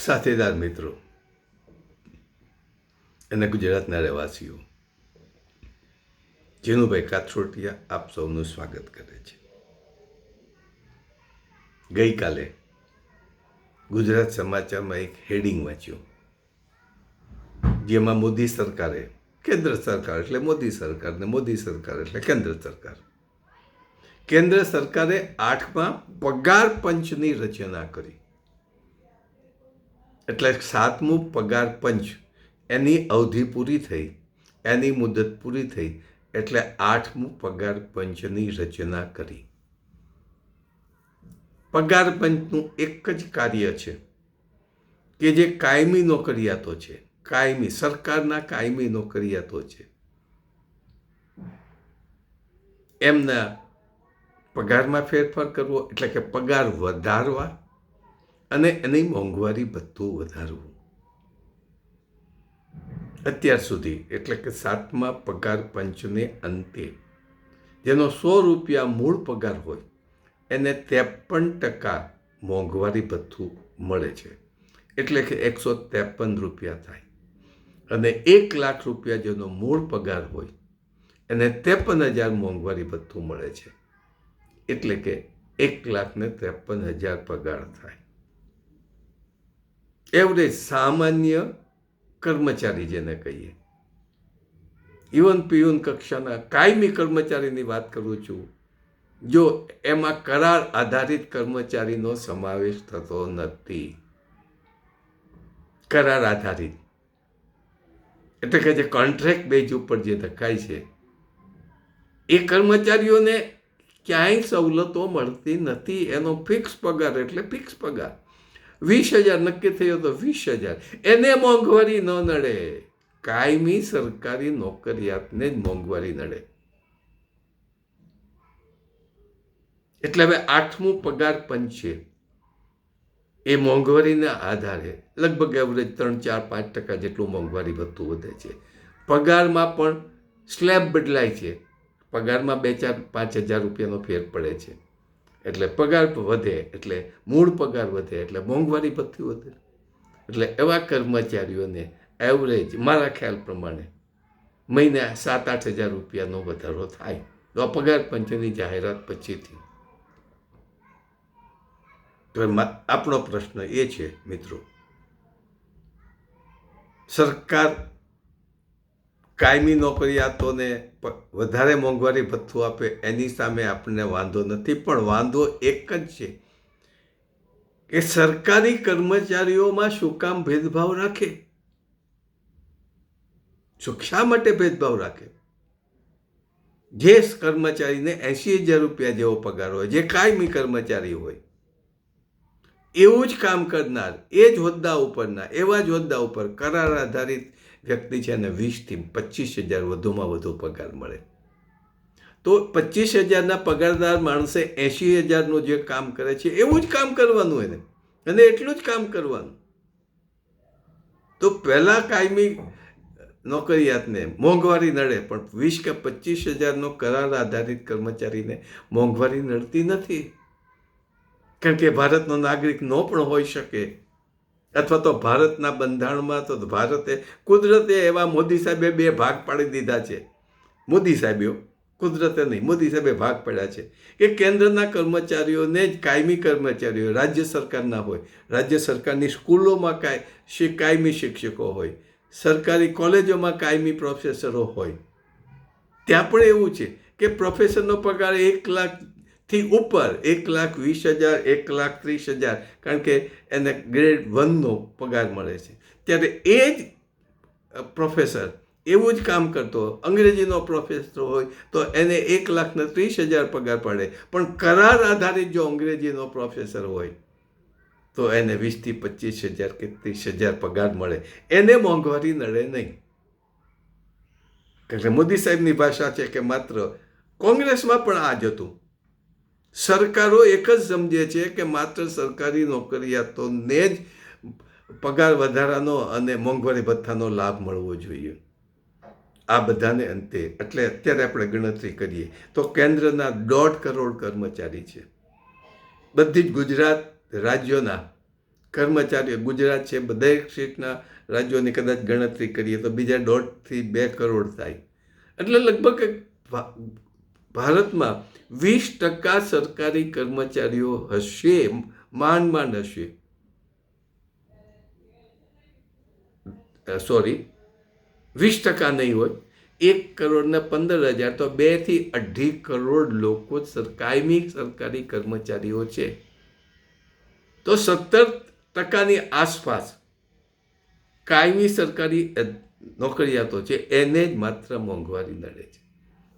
સાથીદાર મિત્રો અને ગુજરાતના રહેવાસીઓ, જીનુભાઈ કાથરોટિયા આપ સૌનું સ્વાગત કરે છે. ગઈકાલે ગુજરાત સમાચારમાં એક હેડિંગ વાંચ્યું, જેમાં મોદી સરકારે, કેન્દ્ર સરકાર એટલે મોદી સરકાર ને મોદી સરકાર એટલે કેન્દ્ર સરકાર, કેન્દ્ર સરકારે 8મા પગાર પંચની રચના કરી. એટલે 7મું પગાર પંચ, એની અવધિ પૂરી થઈ, એની મુદત પૂરી થઈ, એટલે 8મું પગાર પંચની રચના કરી. પગાર પંચનું એક જ કાર્ય છે કે જે કાયમી નોકરિયાતો છે, કાયમી સરકારના કાયમી નોકરિયાતો છે, એમના પગારમાં ફેરફાર કરવો, એટલે કે પગાર વધારવા અને એની મોંઘવારી ભથ્થું વધારવું. અત્યાર સુધી એટલે કે 7મા પગાર પંચને અંતે જેનો 100 રૂપિયા મૂળ પગાર હોય એને 53% મોંઘવારી ભથ્થું મળે છે, એટલે કે 153 રૂપિયા થાય. અને 1 લાખ રૂપિયા જેનો મૂળ પગાર હોય એને 53,000 મોંઘવારી ભથ્થું મળે છે, એટલે કે 1,53,000 પગાર થાય. એવરેજ સામાન્ય કર્મચારી જેને કહીએ, ઇવન પીયુન કક્ષાના કાયમી કર્મચારીની વાત કરું છું, જો એમાં કરાર આધારિત કર્મચારીનો સમાવેશ થતો નથી. કરાર આધારિત એટલે કે જે કોન્ટ્રાક્ટ બેઝ ઉપર જે ધકાય છે, એ કર્મચારીઓને ક્યાંય સવલતો મળતી નથી. એનો ફિક્સ પગાર એટલે ફિક્સ પગાર 20,000 નક્કી થયો તો 20,000, એને મોંઘવારી ન નડે. કાયમી સરકારી નોકરિયાતને જ મોંઘવારી નડે. એટલે હવે 8મું પગાર પંચ છે, એ મોંઘવારીના આધારે લગભગ એવરેજ 3-4-5% જેટલું મોંઘવારી ભથ્થું વધે છે. પગારમાં પણ સ્લેબ બદલાય છે, પગારમાં 2-4-5 હજાર રૂપિયાનો ફેર પડે છે. એટલે પગાર વધે એટલે મૂળ પગાર વધે એટલે મોંઘવારી ભથ્થું વધે. એટલે એવા કર્મચારીઓને એવરેજ મારા ખ્યાલ પ્રમાણે મહિને 7-8 હજાર રૂપિયાનો વધારો થાય. તો આ પગાર પંચની જાહેરાત પછીથી. તો આપણો પ્રશ્ન એ છે મિત્રો, સરકાર કાયમી નોકરિયાતોને વધારે મોંઘવારી ભથ્થું આપે એની સામે આપણને વાંધો નથી, પણ વાંધો એક જ છે કે સરકારી કર્મચારીઓમાં શું કામ ભેદભાવ રાખે? શા માટે ભેદભાવ રાખે? જે કર્મચારીને 80,000 રૂપિયા જેવો પગાર હોય, જે કાયમી કર્મચારી હોય, એવું જ કામ કરનાર, એ જ હોદ્દા ઉપરના, એવા જ હોદ્દા ઉપર કરાર આધારિત વ્યક્તિ છે અને 20,000 થી 25,000 વધુમાં વધુ પગાર મળે. તો 25,000ના પગારદાર માણસે 80,000નું જે કામ કરે છે એવું જ કામ કરવાનું એને, અને એટલું જ કામ કરવાનું. તો પહેલા કાયમી નોકરિયાતને મોંઘવારી નડે, પણ 20 કે 25,000નો કરાર આધારિત કર્મચારીને મોંઘવારી નડતી નથી. કારણ કે ભારતનો નાગરિક ન પણ હોઈ શકે, અથવા તો ભારતના બંધારણમાં તો ભારતે કુદરતે એવા મોદી સાહેબે 2 ભાગ પાડી દીધા છે. મોદી સાહેબે, કુદરતે નહીં, મોદી સાહેબે ભાગ પાડ્યા છે કે કેન્દ્રના કર્મચારીઓને જ કાયમી કર્મચારીઓ રાજ્ય સરકારના હોય, રાજ્ય સરકારની સ્કૂલોમાં કાયમી શિક્ષકો હોય, સરકારી કોલેજોમાં કાયમી પ્રોફેસરો હોય. ત્યાં પણ એવું છે કે પ્રોફેસરનો પગાર 1 લાખથી ઉપર, 1,20,000, 1,30,000, કારણ કે એને ગ્રેડ 1નો પગાર મળે છે. ત્યારે એ જ પ્રોફેસર એવું જ કામ કરતો, અંગ્રેજીનો પ્રોફેસર હોય તો એને 1,30,000 પગાર પડે, પણ કરાર આધારિત જો અંગ્રેજીનો પ્રોફેસર હોય તો એને 20,000 થી 25,000 કે 30,000 પગાર મળે. એને મોંઘવારી નડે નહીં. કારણ કે મોદી સાહેબની ભાષા છે કે માત્ર કોંગ્રેસમાં પણ આ જ હતું. સરકારો એક જ સમજે છે કે માત્ર સરકારી નોકરિયાતોને જ પગાર વધારાનો અને મોંઘવારી ભથ્થાનો લાભ મળવો જોઈએ. આ બધાને અંતે એટલે અત્યારે આપણે ગણતરી કરીએ તો કેન્દ્રના 1.5 કરોડ કર્મચારી છે. બધી જ ગુજરાત રાજ્યોના કર્મચારીઓ ગુજરાત છે, બધા સ્ટેટના રાજ્યોની કદાચ ગણતરી કરીએ તો બીજા 1.5 થી 2 કરોડ થાય. એટલે લગભગ ભારતમાં 20% સરકારી કર્મચારીઓ હશે, માંડ હશે. સોરી, 20% નહીં હોય, 1,15,000 તો 2 થી 2.5 કરોડ લોકો કાયમી સરકારી કર્મચારીઓ છે. તો 17%ની આસપાસ કાયમી સરકારી નોકરિયાતો છે, એને જ માત્ર મોંઘવારી નડે છે.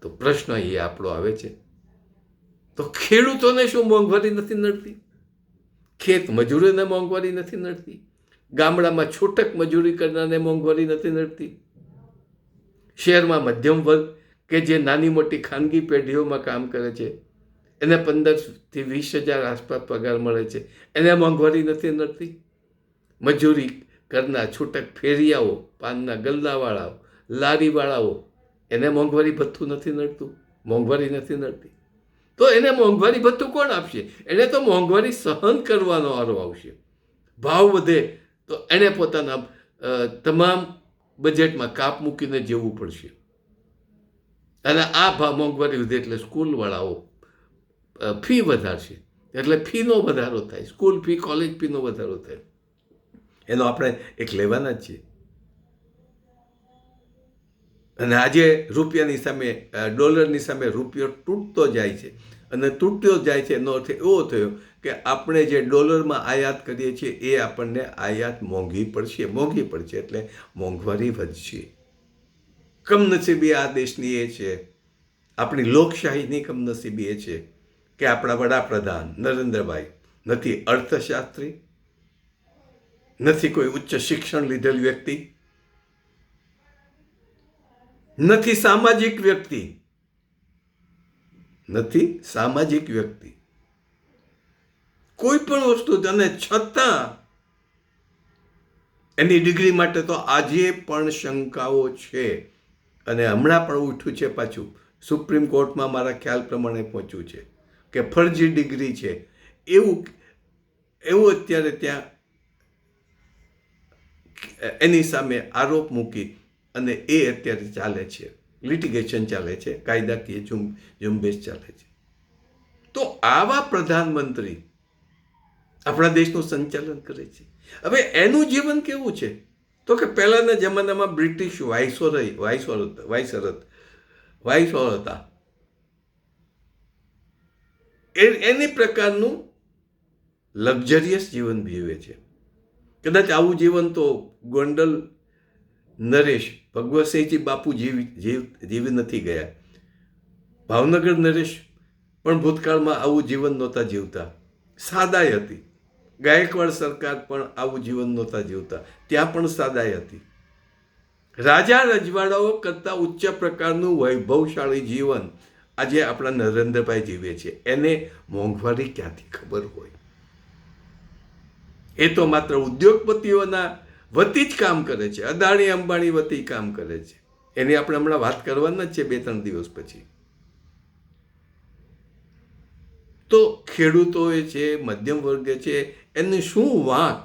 તો પ્રશ્ન એ આપણો આવે છે, તો ખેડૂતોને શું મોંઘવારી નથી નડતી? ખેત મજૂરોને મોંઘવારી નથી નડતી? ગામડામાં છૂટક મજૂરી કરનારને મોંઘવારી નથી નડતી? શહેરમાં મધ્યમ વર્ગ કે જે નાની મોટી ખાનગી પેઢીઓમાં કામ કરે છે, એને 15 થી 20,000 આસપાસ પગાર મળે છે, એને મોંઘવારી નથી નડતી? મજૂરી કરનાર છૂટક ફેરિયાઓ, પાનના ગલ્લાવાળાઓ, લારીવાળાઓ, એને મોંઘવારી ભથ્થું નથી નડતું? મોંઘવારી નથી નડતી? તો એને મોંઘવારી ભથ્થું કોણ આપશે? એને તો મોંઘવારી સહન કરવાનો વારો આવશે. ભાવ વધે તો એને પોતાના તમામ બજેટમાં કાપ મૂકીને જીવવું પડશે. અને આ ભાવ મોંઘવારી વધે એટલે સ્કૂલવાળાઓ ફી વધારશે, એટલે ફીનો વધારો થાય, સ્કૂલ ફી, કોલેજ ફીનો વધારો થાય. એનો આપણે એક લેવાના જ છીએ. અને આજે રૂપિયાની સામે, ડોલરની સામે રૂપિયો તૂટતો જાય છે. અને તૂટતો જાય છે એનો અર્થ એવો થયો કે આપણે જે ડોલરમાં આયાત કરીએ છીએ એ આપણને આયાત મોંઘી પડશે એટલે મોંઘવારી વધશે. કમનસીબી આ દેશની એ છે, આપણી લોકશાહીની કમનસીબી એ છે કે આપણા વડાપ્રધાન નરેન્દ્રભાઈ નથી અર્થશાસ્ત્રી, નથી કોઈ ઉચ્ચ શિક્ષણ લીધેલ વ્યક્તિ, નથી સામાજિક વ્યક્તિ, કોઈ પણ વસ્તુ. અને છતાં એની ડિગ્રી માટે તો આજે પણ શંકાઓ છે. અને હમણાં પણ ઉઠ્યું છે, પાછું સુપ્રીમ કોર્ટમાં મારા ખ્યાલ પ્રમાણે પહોંચ્યું છે કે ફરજી ડિગ્રી છે, એવું અત્યારે ત્યાં એની સામે આરોપ મૂકી અને એ અત્યારે ચાલે છે, લિટિગેશન ચાલે છે, કાયદાકીય ઝુંબેશ ચાલે છે. તો આવા પ્રધાનમંત્રી આપણા દેશનું સંચાલન કરે છે. હવે એનું જીવન કેવું છે? તો કે પહેલાના જમાનામાં બ્રિટિશ વાઇસરોય હતા, એની પ્રકારનું લક્ઝરિયસ જીવન જીવે છે. કદાચ આવું જીવન તો ગોંડલ નરેશ ભગવતસિંહજી બાપુ જીવી નથી ગયા. ભાવનગર નરેશ પણ ભૂતકાળમાં આવું જીવન નહોતા જીવતા, સાદાઈ હતી. ગાયકવાડ સરકાર પણ આવું જીવન નહોતા જીવતા, ત્યાં પણ સાદાઈ હતી. રાજા રજવાડાઓ કરતા ઉચ્ચ પ્રકારનું વૈભવશાળી જીવન આજે આપણા નરેન્દ્રભાઈ જીવે છે. એને મોંઘવારી ક્યાંથી ખબર હોય? એ તો માત્ર ઉદ્યોગપતિઓના વતી જ કામ કરે છે, અદાણી અંબાણી વતી કામ કરે છે. એની આપણે હમણાં વાત કરવાના જ છે 2-3 દિવસ પછી. તો ખેડૂતો છે, મધ્યમ વર્ગ છે, એની શું વાત?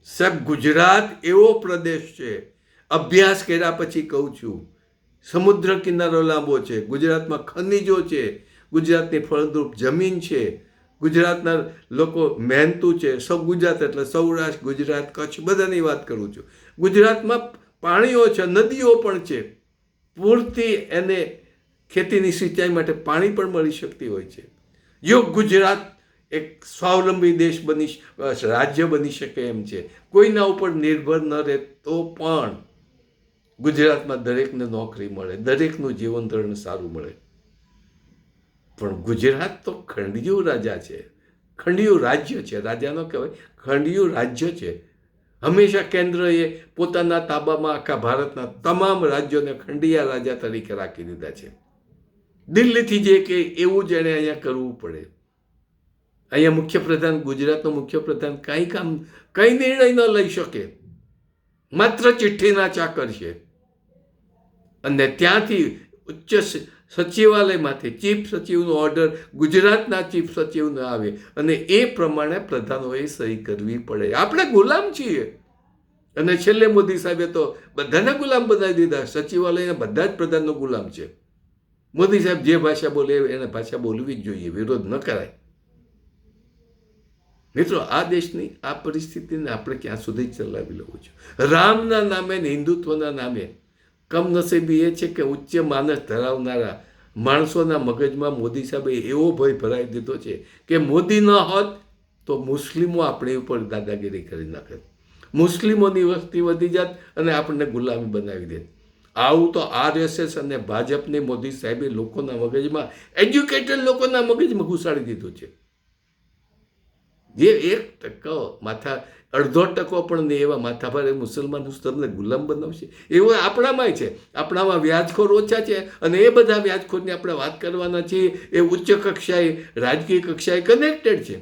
સાહેબ, ગુજરાત એવો પ્રદેશ છે, અભ્યાસ કર્યા પછી કહું છું, સમુદ્ર કિનારો લાંબો છે, ગુજરાતમાં ખનિજો છે, ગુજરાતની ફળદ્રુપ જમીન છે, ગુજરાતના લોકો મહેનતુ છે. ગુજરાત એટલે સૌરાષ્ટ્ર, ગુજરાત, કચ્છ બધાની વાત કરું છું. ગુજરાતમાં પાણીઓ છે, નદીઓ પણ છે, પૂરતી એને ખેતીની સિંચાઈ માટે પાણી પણ મળી શકતી હોય છે. જો ગુજરાત એક સ્વાવલંબી દેશ રાજ્ય બની શકે એમ છે, કોઈના ઉપર નિર્ભર ન રહે, તો પણ ગુજરાતમાં દરેકને નોકરી મળે, દરેકનું જીવન ધોરણ સારું મળે. પણ ગુજરાત તો ખંડિયું રાજ્ય છે, રાજા ન કહેવાય, ખંડિયું રાજ્ય છે. હંમેશા કેન્દ્રએ પોતાના તાબામાં આખા ભારતના તમામ રાજ્યોને ખંડિયા રાજા તરીકે રાખી દીધા છે. દિલ્હીથી જે કે એવું જ એને અહીંયા કરવું પડે. અહીંયા મુખ્યપ્રધાન, ગુજરાતનો મુખ્યપ્રધાન કઈ નિર્ણય ન લઈ શકે, માત્ર ચિઠ્ઠીના ચાકર છે. અને ત્યાંથી ઉચ્ચ સચિવાલયમાંથી ચીફ સચિવનો ઓર્ડર ગુજરાતના ચીફ સચિવને આવે અને એ પ્રમાણે પ્રધાનોએ સહી કરવી પડે. આપણે ગુલામ છીએ. અને છેલ્લે મોદી સાહેબે તો બધાને ગુલામ બનાવી દીધા. સચિવાલયના બધા જ પ્રધાનનો ગુલામ છે. મોદી સાહેબ જે ભાષા બોલે એને ભાષા બોલવી જ જોઈએ, વિરોધ ન કરાય. મિત્રો, આ દેશની આ પરિસ્થિતિને આપણે ક્યાં સુધી ચલાવી લેવું છે? રામના નામે ને હિન્દુત્વના નામે કમનસીબી એ છે કે ઉચ્ચ માનસ ધરાવનારા માણસોના મગજમાં મોદી સાહેબે એવો ભય ભરાવી દીધો છે કે મોદી ન હોત તો મુસ્લિમો આપણી ઉપર દાદાગીરી કરી નાખે, મુસ્લિમોની વસ્તી વધી જાત અને આપણને ગુલામી બનાવી દે. આવું તો RSS અને ભાજપની મોદી સાહેબે લોકોના મગજમાં, એજ્યુકેટેડ લોકોના મગજમાં ઘુસાડી દીધું છે. જે 1% અડધો ટકો પણ નહીં એવા માથાભારે મુસલમાન તમને ગુલામ બનાવશે, એવું આપણામાંય છે. આપણામાં વ્યાજખોર ઓછા છે અને એ બધા વ્યાજખોરની આપણે વાત કરવાના છીએ. એ ઉચ્ચ કક્ષાએ, રાજકીય કક્ષાએ કનેક્ટેડ છે.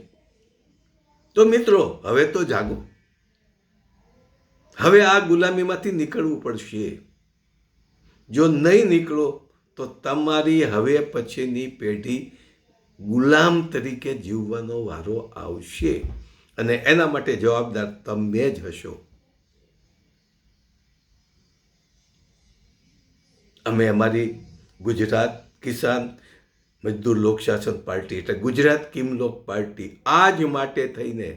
તો મિત્રો, હવે તો જાગો. હવે આ ગુલામીમાંથી નીકળવું પડશે. જો નહીં નીકળો તો તમારી હવે પછીની પેઢી ગુલામ તરીકે જીવવાનો વારો આવશે અને એના માટે જવાબદાર તમે જ હશો. અમે અમારી ગુજરાત કિસાન મજદૂર લોકશાસન પાર્ટી એટલે ગુજરાત કિમલોક પાર્ટી આજ માટે થઈને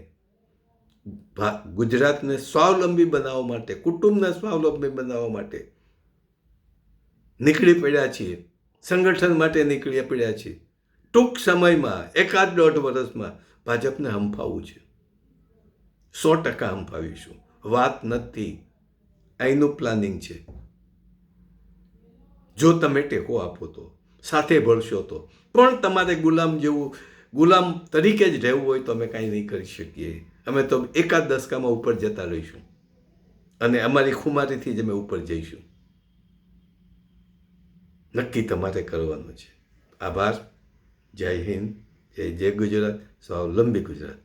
ગુજરાતને સ્વાવલંબી બનાવવા માટે, કુટુંબને સ્વાવલંબી બનાવવા માટે નીકળી પડ્યા છીએ. સંગઠન માટે નીકળી પડ્યા છીએ. ટૂંક સમયમાં 1.5 વર્ષમાં ભાજપને હંફાવવું છે. 100% હંફાવીશું. વાત નથી, અહીંનું પ્લાનિંગ છે. જો તમે ટેકો આપો તો, સાથે ભળશો તો. પણ તમારે ગુલામ તરીકે જ રહેવું હોય તો અમે કાંઈ નહીં કરી શકીએ. અમે તો એકાદ દશકામાં ઉપર જતા રહીશું અને અમારી ખુમારીથી જ અમે ઉપર જઈશું. નક્કી તમારે કરવાનું છે. આભાર. જય હિન્દ, જય ગુજરાત, સ્વાવલંબી ગુજરાત.